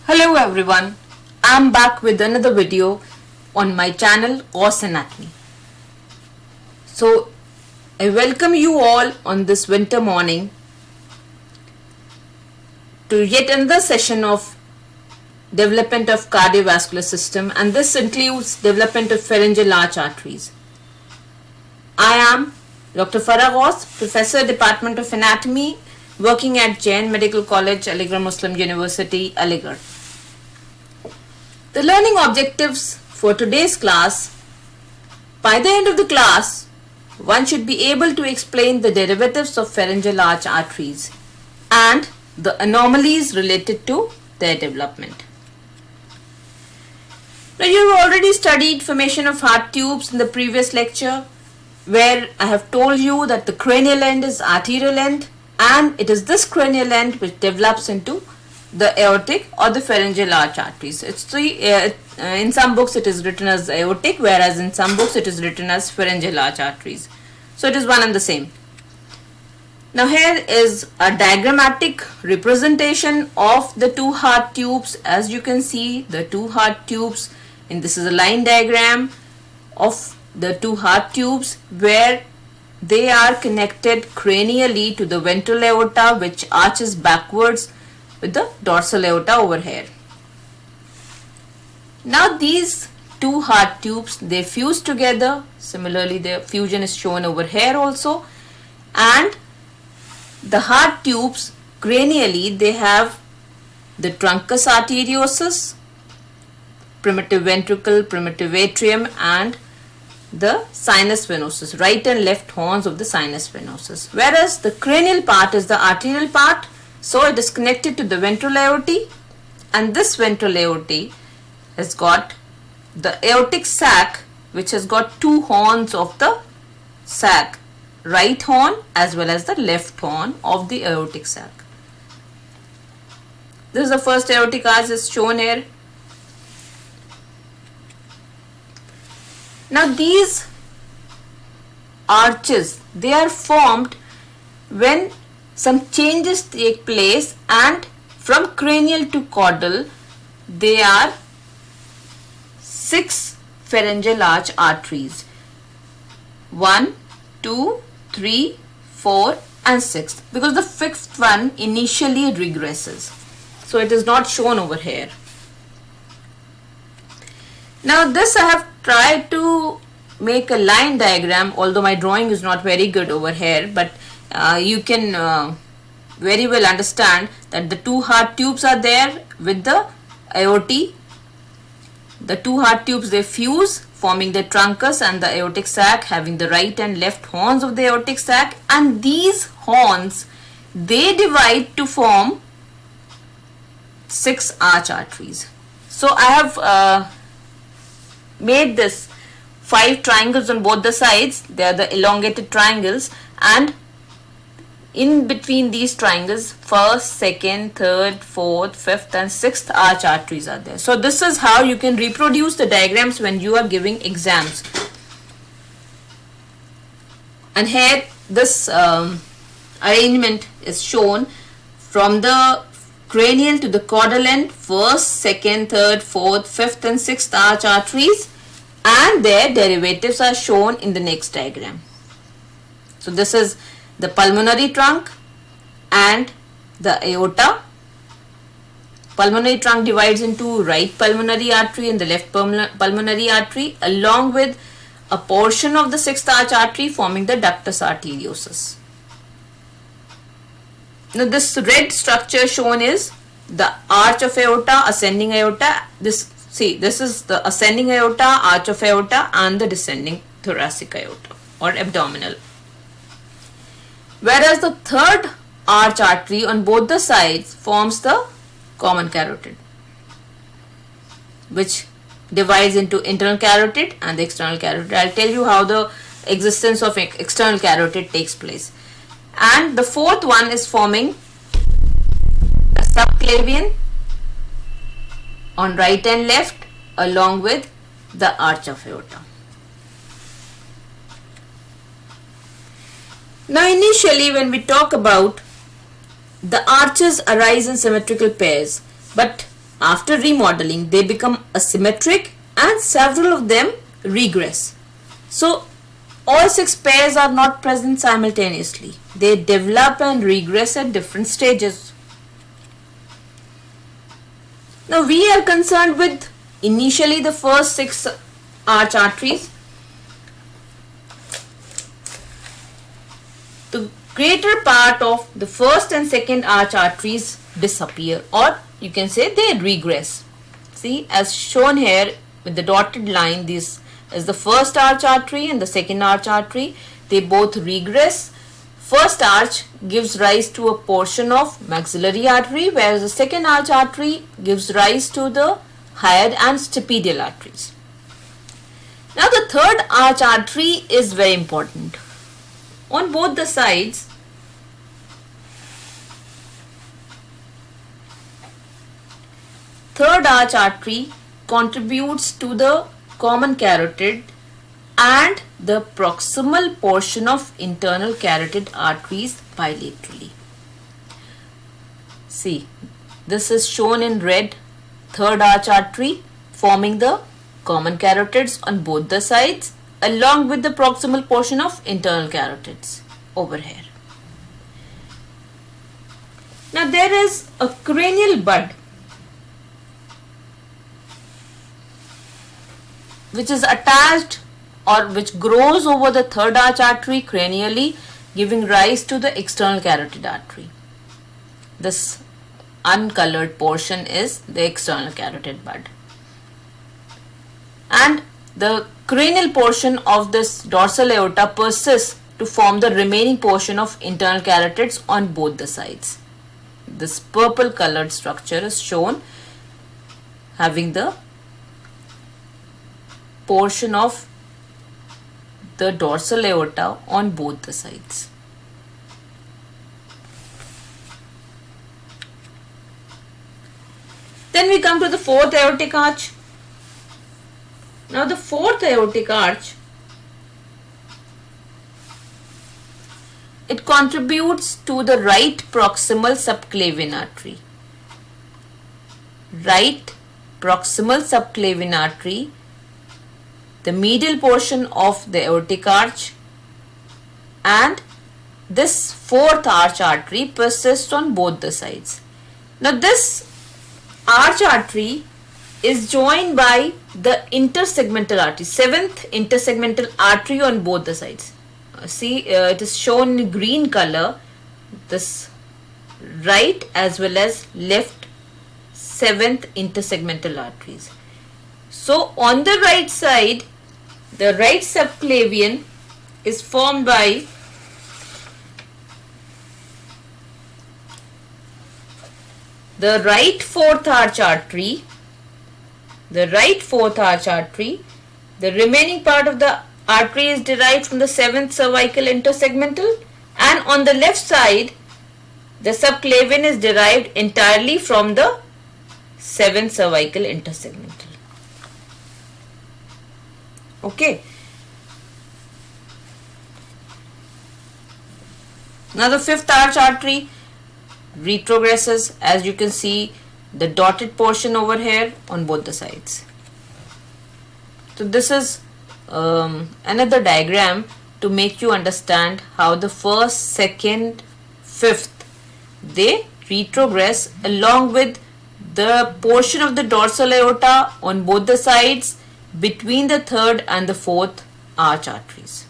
Hello everyone, I'm back with another video on my channel Gauss Anatomy. So I welcome you all on this winter morning to yet another session of development of cardiovascular system, and this includes development of pharyngeal arch arteries. I am Dr. Farah Gauss, Professor, Department of Anatomy, working at Jain Medical College, Aligarh Muslim University, Aligarh. The learning objectives for today's class: by the end of the class, one should be able to explain the derivatives of pharyngeal arch arteries and the anomalies related to their development. Now, you've already studied formation of heart tubes in the previous lecture, where I have told you that the cranial end is arterial end, and it is this cranial end which develops into the aortic or the pharyngeal arch arteries. In some books it is written as aortic, whereas in some books it is written as pharyngeal arch arteries. So it is one and the same. Now here is a diagrammatic representation of the two heart tubes. As you can see, the two heart tubes, and this is a line diagram of the two heart tubes where they are connected cranially to the ventral aorta, which arches backwards with the dorsal aorta over here. Now these two heart tubes, they fuse together. Similarly, the fusion is shown over here also, and the heart tubes cranially, they have the truncus arteriosus, primitive ventricle, primitive atrium, and the sinus venosus, right and left horns of the sinus venosus, whereas the cranial part is the arterial part. So it is connected to the ventral aorta, and this ventral aorta has got the aortic sac, which has got two horns of the sac, right horn as well as the left horn of the aortic sac. This is the first aortic arch is shown here. Now these arches, they are formed when some changes take place, and from cranial to caudal they are 6 pharyngeal arch arteries. 1, 2, 3, 4 and 6, because the 5th one initially regresses. So it is not shown over here. Now this I have tried to make a line diagram, although my drawing is not very good over here, but you can very well understand that the two heart tubes are there with the aorta. The two heart tubes, they fuse, forming the truncus and the aortic sac, having the right and left horns of the aortic sac, and these horns, they divide to form 6 arch arteries. So I have made this 5 triangles on both the sides. They are the elongated triangles, and in between these triangles, 1st, 2nd, 3rd, 4th, 5th and 6th arch arteries are there. So this is how you can reproduce the diagrams when you are giving exams. And here this arrangement is shown from the cranial to the caudal end, 1st, 2nd, 3rd, 4th, 5th and 6th arch arteries, and their derivatives are shown in the next diagram. So this is the pulmonary trunk and the aorta. Pulmonary trunk divides into right pulmonary artery and the left pulmonary artery, along with a portion of the 6th arch artery forming the ductus arteriosus. Now this red structure shown is the arch of aorta, ascending aorta. This is the ascending aorta, arch of aorta, and the descending thoracic aorta or abdominal. Whereas the 3rd arch artery on both the sides forms the common carotid, which divides into internal carotid and the external carotid. I'll tell you how the existence of external carotid takes place. And the 4th one is forming the subclavian on right and left, along with the arch of aorta. Now initially, when we talk about the arches arise in symmetrical pairs, but after remodeling, they become asymmetric and several of them regress. So all 6 pairs are not present simultaneously. They develop and regress at different stages. Now we are concerned with initially the first 6 arch arteries. The greater part of the first and second arch arteries disappear, or you can say they regress. See, as shown here with the dotted line, this is the first arch artery and the second arch artery. They both regress. First arch gives rise to a portion of maxillary artery, whereas the second arch artery gives rise to the hyoid and stapedial arteries. Now the third arch artery is very important. On both the sides, third arch artery contributes to the common carotid and the proximal portion of internal carotid arteries bilaterally. See, this is shown in red, third arch artery forming the common carotids on both the sides along with the proximal portion of internal carotids over here. Now there is a cranial bud which is attached or which grows over the third arch artery cranially, giving rise to the external carotid artery. This uncolored portion is the external carotid bud. And the cranial portion of this dorsal aorta persists to form the remaining portion of internal carotids on both the sides. This purple colored structure is shown having the portion of the dorsal aorta on both the sides. Then we come to the fourth aortic arch. Now the fourth aortic arch, it contributes to the right proximal subclavian artery. Right proximal subclavian artery, the medial portion of the aortic arch, and this fourth arch artery persists on both the sides. Now this arch artery is joined by the intersegmental artery, seventh intersegmental artery on both the sides. See, it is shown in green color, this right as well as left seventh intersegmental arteries. So on the right side, the right subclavian is formed by the right fourth arch artery, the remaining part of the artery is derived from the seventh cervical intersegmental, and on the left side the subclavian is derived entirely from the seventh cervical intersegmental. Okay. Now the fifth arch artery retrogresses, as you can see the dotted portion over here on both the sides. So this is another diagram to make you understand how the first, second, fifth, they retrogress along with the portion of the dorsal aorta on both the sides between the third and the fourth arch arteries.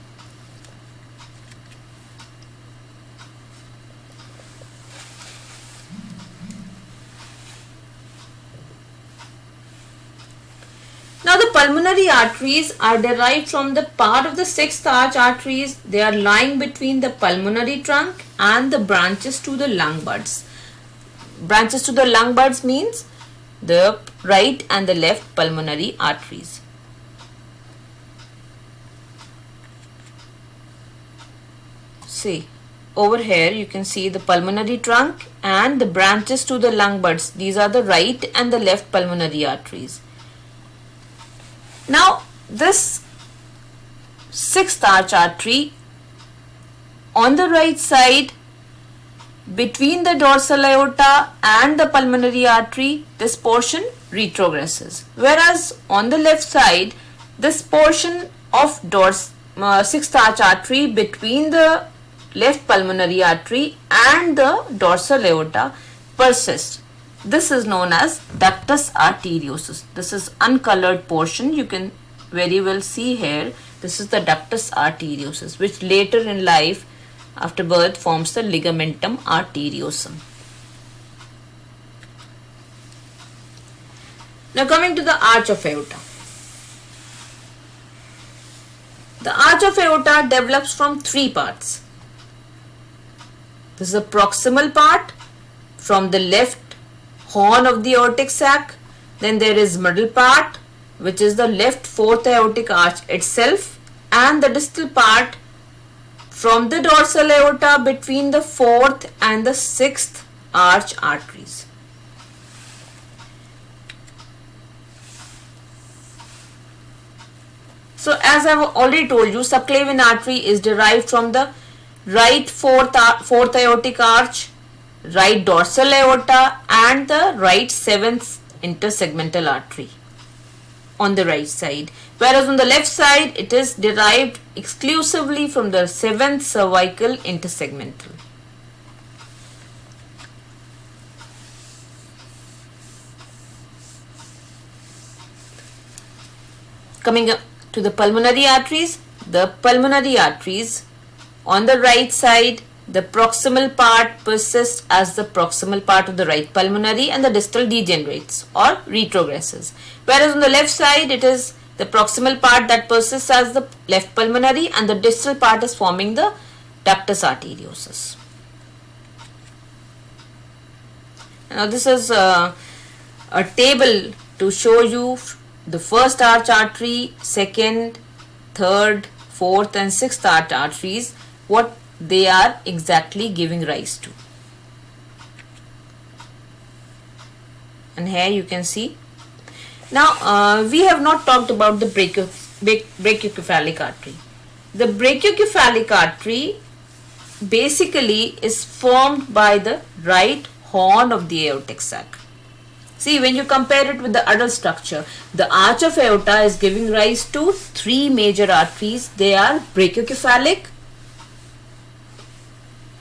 Now the pulmonary arteries are derived from the part of the sixth arch arteries. They are lying between the pulmonary trunk and the branches to the lung buds. Branches to the lung buds means the right and the left pulmonary arteries. See, over here you can see the pulmonary trunk and the branches to the lung buds. These are the right and the left pulmonary arteries. Now this sixth arch artery, on the right side between the dorsal aorta and the pulmonary artery, this portion retrogresses. Whereas on the left side, this portion of sixth arch artery between the left pulmonary artery and the dorsal aorta persists. This is known as ductus arteriosus. This is uncolored portion. You can very well see here. This is the ductus arteriosus, which later in life after birth forms the ligamentum arteriosum. Now coming to the arch of aorta. The arch of aorta develops from three parts. This is the proximal part from the left horn of the aortic sac. Then there is middle part, which is the left fourth aortic arch itself, and the distal part from the dorsal aorta between the fourth and the sixth arch arteries. So as I have already told you, subclavian artery is derived from the right fourth aortic arch, right dorsal aorta, and the right seventh intersegmental artery on the right side. Whereas on the left side, it is derived exclusively from the seventh cervical intersegmental. Coming up to the pulmonary arteries on the right side, the proximal part persists as the proximal part of the right pulmonary and the distal degenerates or retrogresses. Whereas on the left side, it is the proximal part that persists as the left pulmonary and the distal part is forming the ductus arteriosus. Now this is a table to show you the first arch artery, second, third, fourth and sixth arch arteries, what they are exactly giving rise to. And here you can see. Now we have not talked about the brachiocephalic artery. The brachiocephalic artery basically is formed by the right horn of the aortic sac. See, when you compare it with the adult structure, the arch of aorta is giving rise to three major arteries. They are brachiocephalic,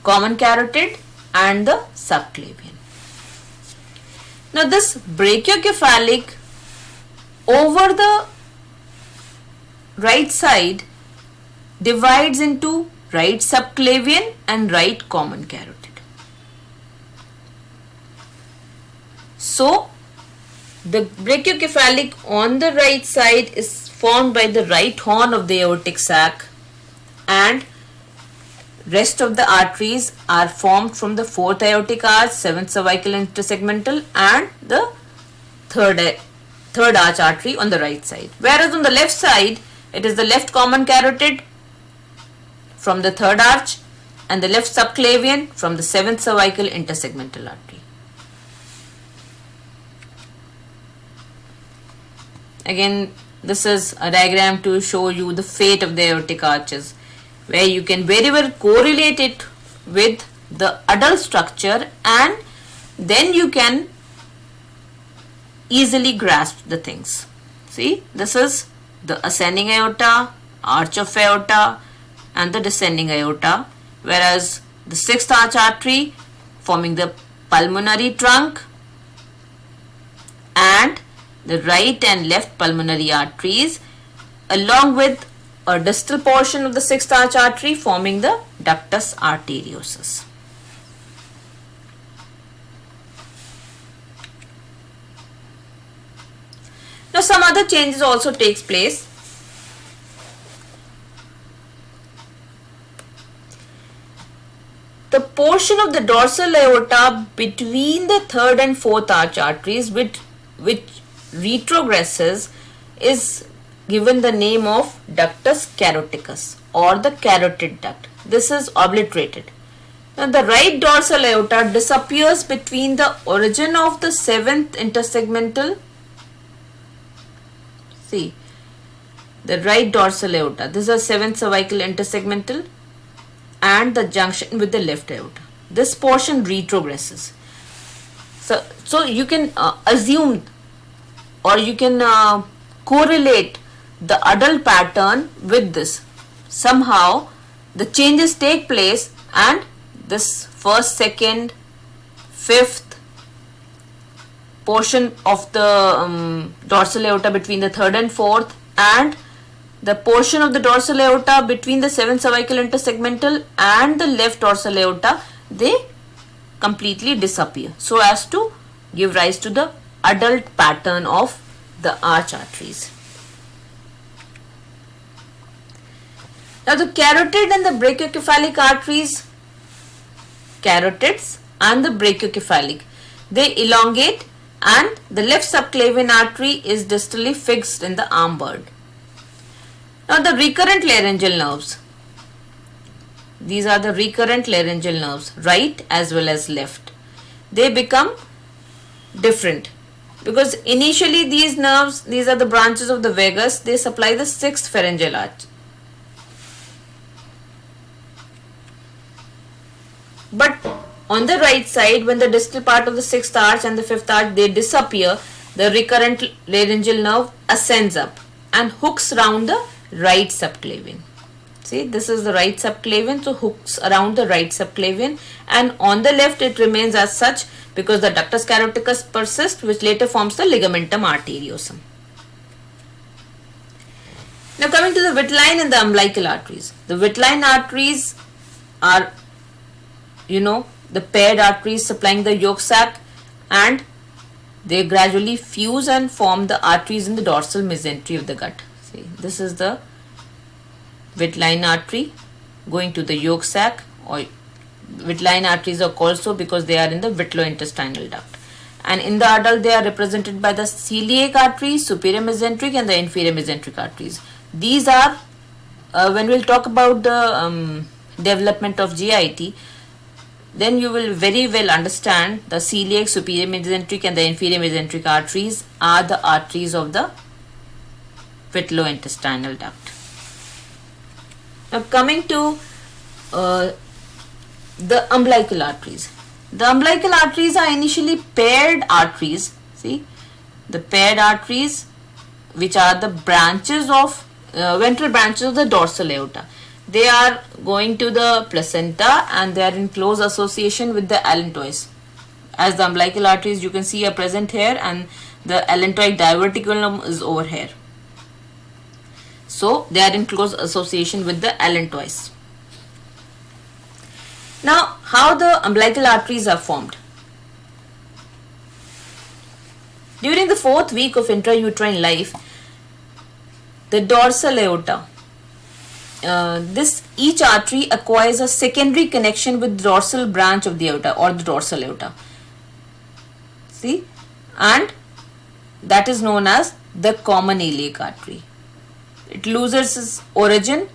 common carotid and the subclavian. Now this brachiocephalic over the right side divides into right subclavian and right common carotid. So the brachiocephalic on the right side is formed by the right horn of the aortic sac, and rest of the arteries are formed from the fourth aortic arch, seventh cervical intersegmental and the third arch artery on the right side. Whereas on the left side, it is the left common carotid from the third arch and the left subclavian from the seventh cervical intersegmental artery. Again, this is a diagram to show you the fate of the aortic arches, where you can very well correlate it with the adult structure and then you can easily grasp the things. See, this is the ascending aorta, arch of aorta and the descending aorta, whereas the sixth arch artery forming the pulmonary trunk and the right and left pulmonary arteries along with a distal portion of the sixth arch artery forming the ductus arteriosus. Now some other changes also takes place. The portion of the dorsal aorta between the third and fourth arch arteries which retrogresses is given the name of ductus caroticus or the carotid duct. This is obliterated. Now the right dorsal aorta disappears between the origin of the seventh intersegmental. See, the right dorsal aorta, this is a seventh cervical intersegmental and the junction with the left aorta. this portion retrogresses. So you can assume, or you can correlate the adult pattern with this. Somehow the changes take place and this first, second, fifth portion of the dorsal aorta between the third and fourth, and the portion of the dorsal aorta between the seventh cervical intersegmental and the left dorsal aorta, they completely disappear, so as to give rise to the adult pattern of the arch arteries. Now the carotid and the brachiocephalic arteries, carotids and the brachiocephalic, they elongate, and the left subclavian artery is distally fixed in the arm bird. Now the recurrent laryngeal nerves, these are the recurrent laryngeal nerves, right as well as left. They become different because initially these nerves, these are the branches of the vagus, they supply the sixth pharyngeal arch. But on the right side, when the distal part of the sixth arch and the fifth arch, they disappear, the recurrent laryngeal nerve ascends up and hooks around the right subclavian. See, this is the right subclavian, so hooks around the right subclavian, and on the left it remains as such because the ductus caroticus persists, which later forms the ligamentum arteriosum. Now coming to the vitelline and the umbilical arteries. The vitelline arteries are, the paired arteries supplying the yolk sac, and they gradually fuse and form the arteries in the dorsal mesentery of the gut. See, this is the vitelline artery going to the yolk sac, or vitelline arteries are called so because they are in the vitellointestinal duct. And in the adult, they are represented by the celiac artery, superior mesenteric and the inferior mesenteric arteries. These are, when we'll talk about the development of GIT, then you will very well understand the celiac, superior mesenteric and the inferior mesenteric arteries are the arteries of the vitellointestinal duct. Now coming to the umbilical arteries. The umbilical arteries are initially paired arteries. See, the paired arteries, which are the branches of ventral branches of the dorsal aorta. They are going to the placenta and they are in close association with the allantois. As the umbilical arteries you can see are present here, and the allantoic diverticulum is over here. So they are in close association with the allantois. Now, how the umbilical arteries are formed? During the 4th week of intrauterine life, the dorsal aorta, each artery acquires a secondary connection with the dorsal branch of the aorta or the dorsal aorta. See, and that is known as the common iliac artery. It loses its origin,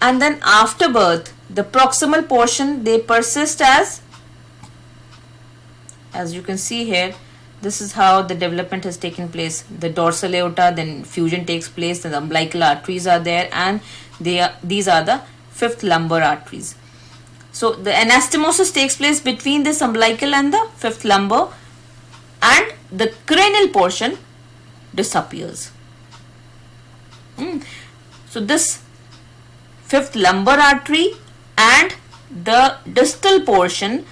and then after birth, the proximal portion, they persist as you can see here. This is how the development has taken place. The dorsal aorta, then fusion takes place, the umbilical arteries are there, and these are the 5th lumbar arteries. So the anastomosis takes place between this umbilical and the 5th lumbar, and the cranial portion disappears. So this 5th lumbar artery and the distal portion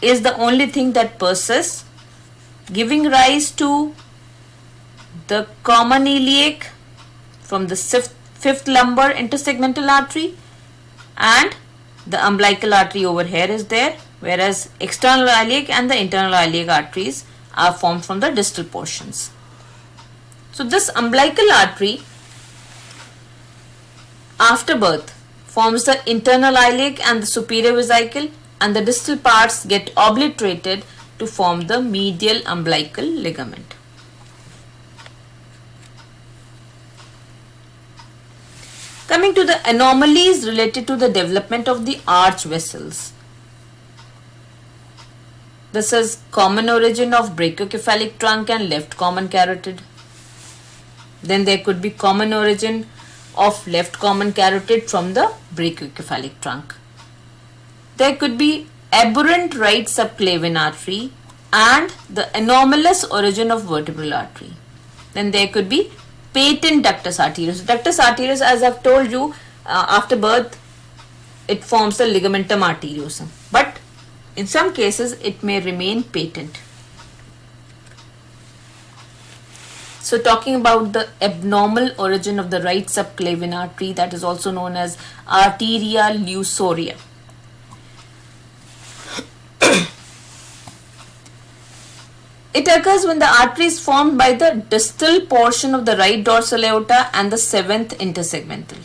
is the only thing that persists, giving rise to the common iliac from the 5th lumbar intersegmental artery, and the umbilical artery over here is there, whereas external iliac and the internal iliac arteries are formed from the distal portions. So this umbilical artery after birth forms the internal iliac and the superior vesicle, and the distal parts get obliterated to form the medial umbilical ligament. Coming to the anomalies related to the development of the arch vessels. This is common origin of brachiocephalic trunk and left common carotid. Then there could be common origin of left common carotid from the brachiocephalic trunk. there could be aberrant right subclavian artery and the anomalous origin of vertebral artery. Then there could be patent ductus arteriosus. Ductus arteriosus, as I've told you, after birth, it forms the ligamentum arteriosum. But in some cases, it may remain patent. So talking about the abnormal origin of the right subclavian artery, that is also known as arteria lusoria. It occurs when the artery is formed by the distal portion of the right dorsal aorta and the 7th intersegmental.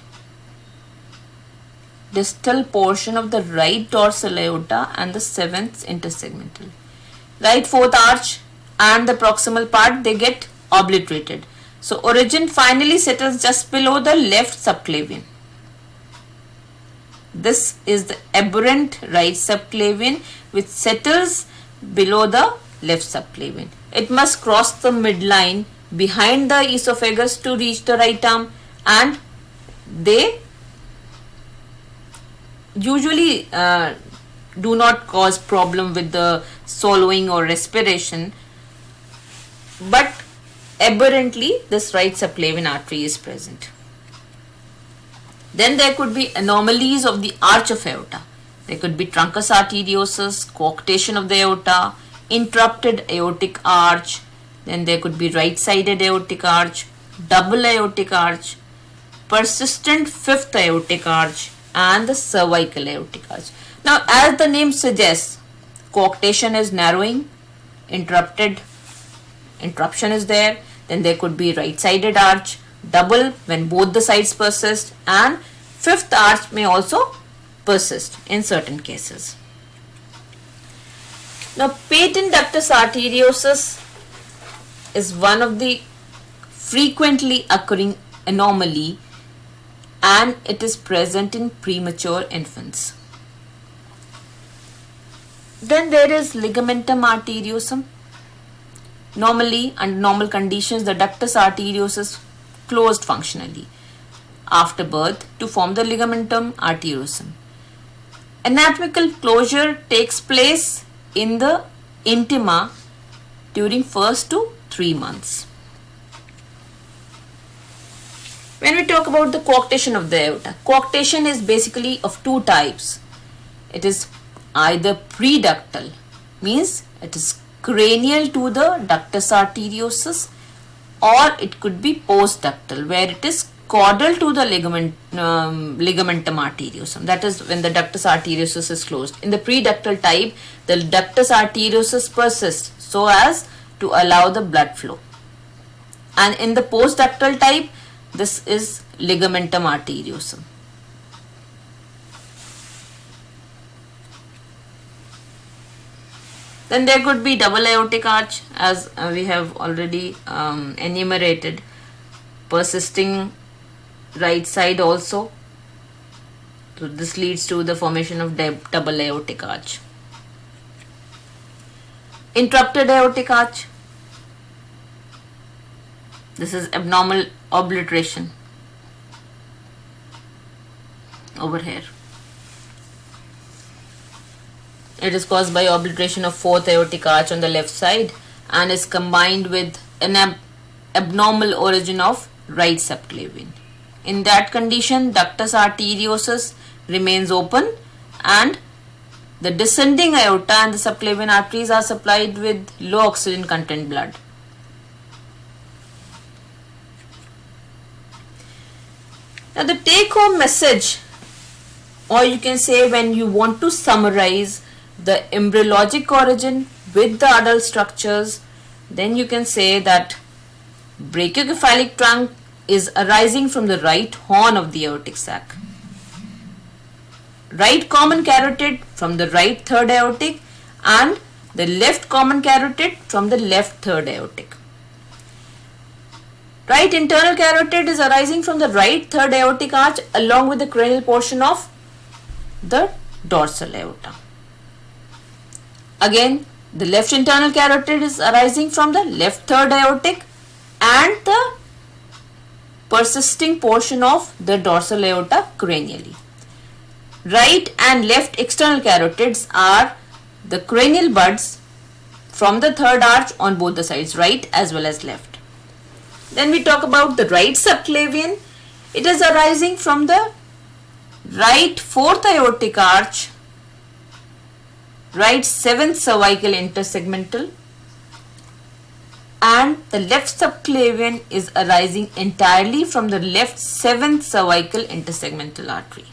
Distal portion of the right dorsal aorta and the 7th intersegmental. Right fourth arch and the proximal part, they get obliterated. So origin finally settles just below the left subclavian. This is the aberrant right subclavian which settles below the left subclavian. It must cross the midline behind the esophagus to reach the right arm, and they usually do not cause problem with the swallowing or respiration, but aberrantly this right subclavian artery is present. Then there could be anomalies of the arch of aorta. There could be truncus arteriosus, coarctation of the aorta, interrupted aortic arch. Then there could be right-sided aortic arch, double aortic arch, persistent fifth aortic arch, and the cervical aortic arch. Now, as the name suggests, coarctation is narrowing, interruption is there. Then there could be right-sided arch, double when both the sides persist, and fifth arch may also persist in certain cases. Now, patent ductus arteriosus is one of the frequently occurring anomaly, and it is present in premature infants. Then there is ligamentum arteriosum. Normally, under normal conditions, the ductus arteriosus closed functionally after birth to form the ligamentum arteriosum. Anatomical closure takes place in the intima during first to 3 months. When we talk about the coarctation of the aorta, coarctation is basically of two types. It is either preductal, means it is cranial to the ductus arteriosus, or it could be postductal, where it is caudal to the ligamentum arteriosum. That is when the ductus arteriosus is closed. In the preductal type, the ductus arteriosus persists so as to allow the blood flow. And in the postductal type, this is ligamentum arteriosum. Then there could be double aortic arch, as we have already enumerated, persisting right side also. So this leads to the formation of double aortic arch. Interrupted aortic arch. This is abnormal obliteration over here. It is caused by obliteration of fourth aortic arch on the left side and is combined with an abnormal origin of right subclavian. In that condition, ductus arteriosus remains open and the descending aorta and the subclavian arteries are supplied with low oxygen content blood. Now the take home message, or you can say when you want to summarize the embryologic origin with the adult structures, then you can say that brachiocephalic trunk is arising from the right horn of the aortic sac. Right common carotid from the right third aortic and the left common carotid from the left third aortic. Right internal carotid is arising from the right third aortic arch along with the cranial portion of the dorsal aorta. Again, the left internal carotid is arising from the left third aortic and the persisting portion of the dorsal aorta cranially. Right and left external carotids are the cranial buds from the third arch on both the sides, right as well as left. Then we talk about the right subclavian. It is arising from the right fourth aortic arch, right seventh cervical intersegmental, and the left subclavian is arising entirely from the left seventh cervical intersegmental artery.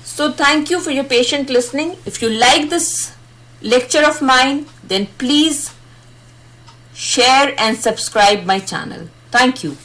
So thank you for your patient listening. If you like this lecture of mine, then please share and subscribe my channel. Thank you.